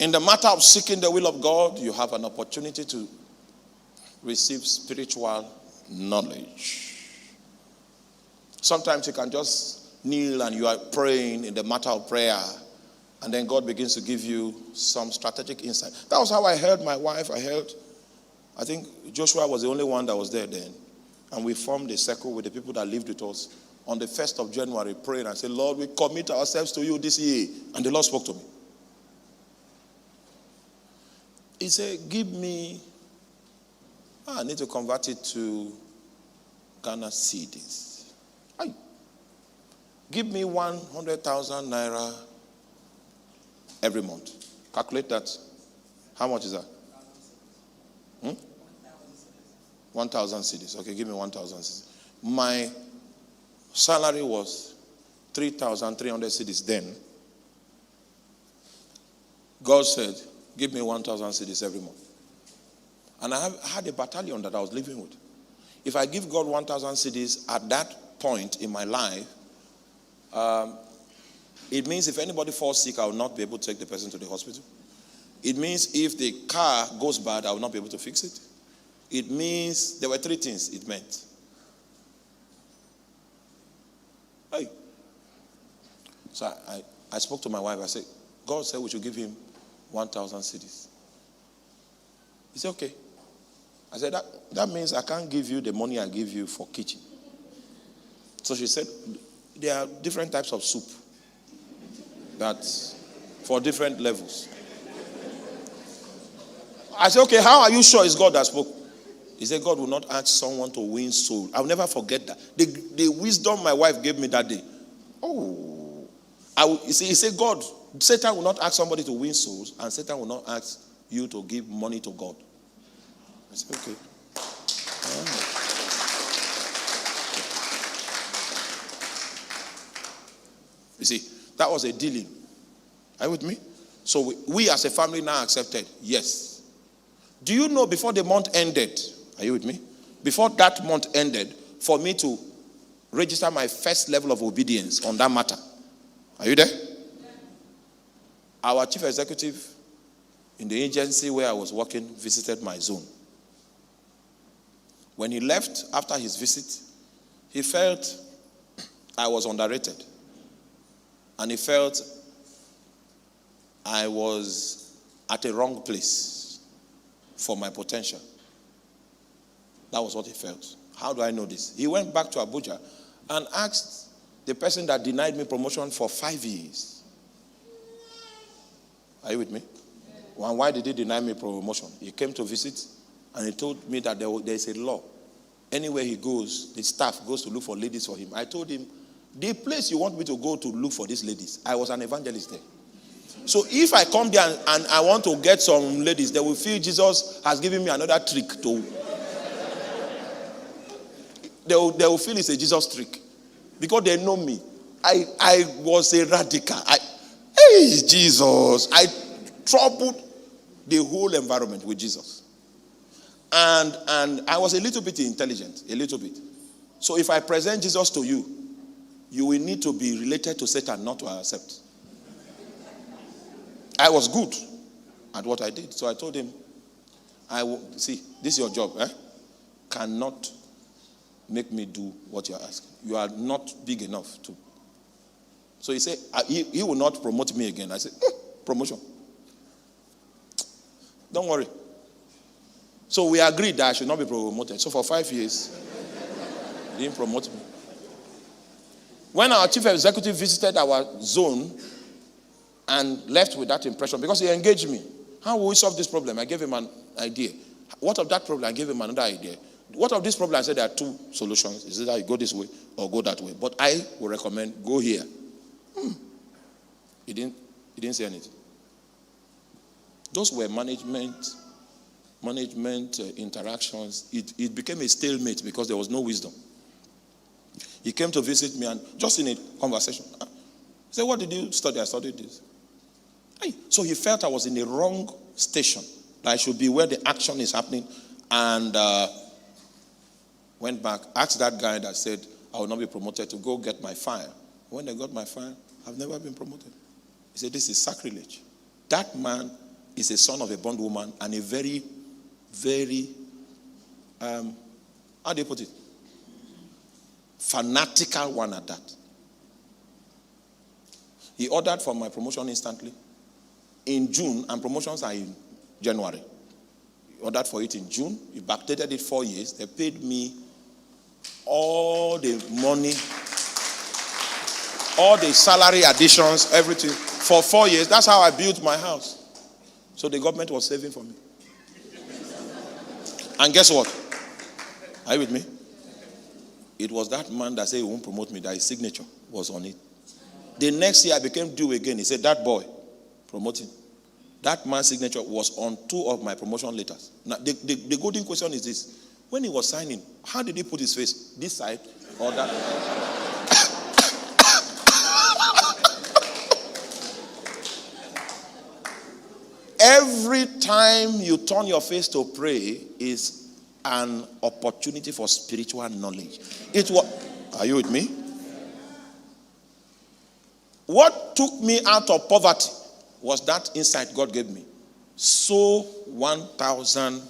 In the matter of seeking the will of God, you have an opportunity to receive spiritual knowledge. Sometimes you can just kneel and you are praying in the matter of prayer, and then God begins to give you some strategic insight. That was how I heard my wife. I think Joshua was the only one that was there then. And we formed a circle with the people that lived with us on the 1st of January, praying and said, Lord, we commit ourselves to you this year. And the Lord spoke to me. He said, give me, I need to convert it to Ghana cedis. Give me 100,000 naira every month. Calculate that. How much is that? 1,000 cedis. Okay, give me 1,000 cedis. My salary was 3,300 cedis then. God said, give me 1,000 cedis every month. And I had a battalion that I was living with. If I give God 1,000 cedis at that point in my life, it means if anybody falls sick, I will not be able to take the person to the hospital. It means if the car goes bad, I will not be able to fix it. It means, there were 3 things it meant. Hey. So I spoke to my wife. I said, God said we should give him 1,000 cedis. He said, okay. I said, that means I can't give you the money I give you for kitchen. So she said, there are different types of soup that's for different levels. I said, okay, how are you sure it's God that spoke? He said, God will not ask someone to win soul. I'll never forget that. The wisdom my wife gave me that day. He said, God, Satan will not ask somebody to win souls, and Satan will not ask you to give money to God. I said, okay. You see, that was a dealing. Are you with me? So we as a family now accepted, yes. Do you know before the month ended, are you with me? Before that month ended, for me to register my first level of obedience on that matter. Are you there? Yeah. Our chief executive in the agency where I was working visited my zone. When he left after his visit, he felt I was underrated. And he felt I was at a wrong place for my potential. That was what he felt. How do I know this? He went back to Abuja and asked the person that denied me promotion for 5 years. Are you with me? Why did he deny me promotion? He came to visit and he told me that there is a law. Anywhere he goes, the staff goes to look for ladies for him. I told him, the place you want me to go to look for these ladies, I was an evangelist there. So if I come there and I want to get some ladies, they will feel Jesus has given me another trick to. They will feel it's a Jesus trick. Because they know me. I was a radical. Hey, Jesus. I troubled the whole environment with Jesus. And I was a little bit intelligent. A little bit. So if I present Jesus to you, you will need to be related to Satan not to accept. I was good at what I did. So I told him, see, this is your job. Cannot make me do what you're asking. You are not big enough to. So he said, he will not promote me again. I said, promotion. Don't worry. So we agreed that I should not be promoted. So for 5 years, he didn't promote me. When our chief executive visited our zone and left with that impression, because he engaged me, how will we solve this problem? I gave him an idea. What of that problem? I gave him another idea. What of this problem? I said there are 2 solutions. Is either you go this way or go that way. But I would recommend go here. He didn't say anything. Those were management interactions. It became a stalemate because there was no wisdom. He came to visit me and just in a conversation, he said, what did you study? I studied this. So he felt I was in the wrong station. That I should be where the action is happening. And went back, asked that guy that said, I will not be promoted to go get my file. When they got my file, I've never been promoted. He said, this is sacrilege. That man is a son of a bondwoman and a very, very, how do you put it? Fanatical one at that. He ordered for my promotion instantly in June, and promotions are in January. He ordered for it in June. He backdated it 4 years. They paid me all the money, all the salary additions, everything for 4 years. That's how I built my house. So the government was saving for me. And guess what? Are you with me? It was that man that said he won't promote me, that his signature was on it. The next year I became due again. He said, that boy, promoting. That man's signature was on 2 of my promotion letters. Now, the golden question is this. When he was signing, how did he put his face? This side or that? Every time you turn your face to pray is an opportunity for spiritual knowledge. Are you with me? What took me out of poverty was that insight God gave me. Sow 1,000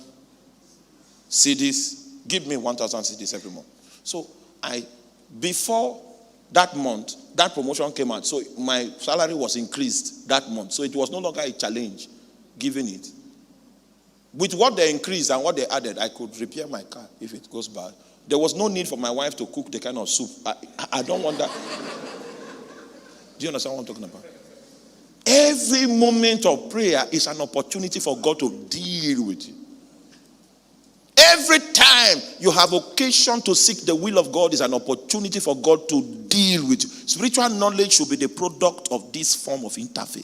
CDs. Give me 1,000 CDs every month. So before that month, that promotion came out. So my salary was increased that month. So it was no longer a challenge giving it. With what they increased and what they added, I could repair my car if it goes bad. There was no need for my wife to cook the kind of soup. I don't want that. Do you understand what I'm talking about? Every moment of prayer is an opportunity for God to deal with you. Every time you have occasion to seek the will of God is an opportunity for God to deal with you. Spiritual knowledge should be the product of this form of interface.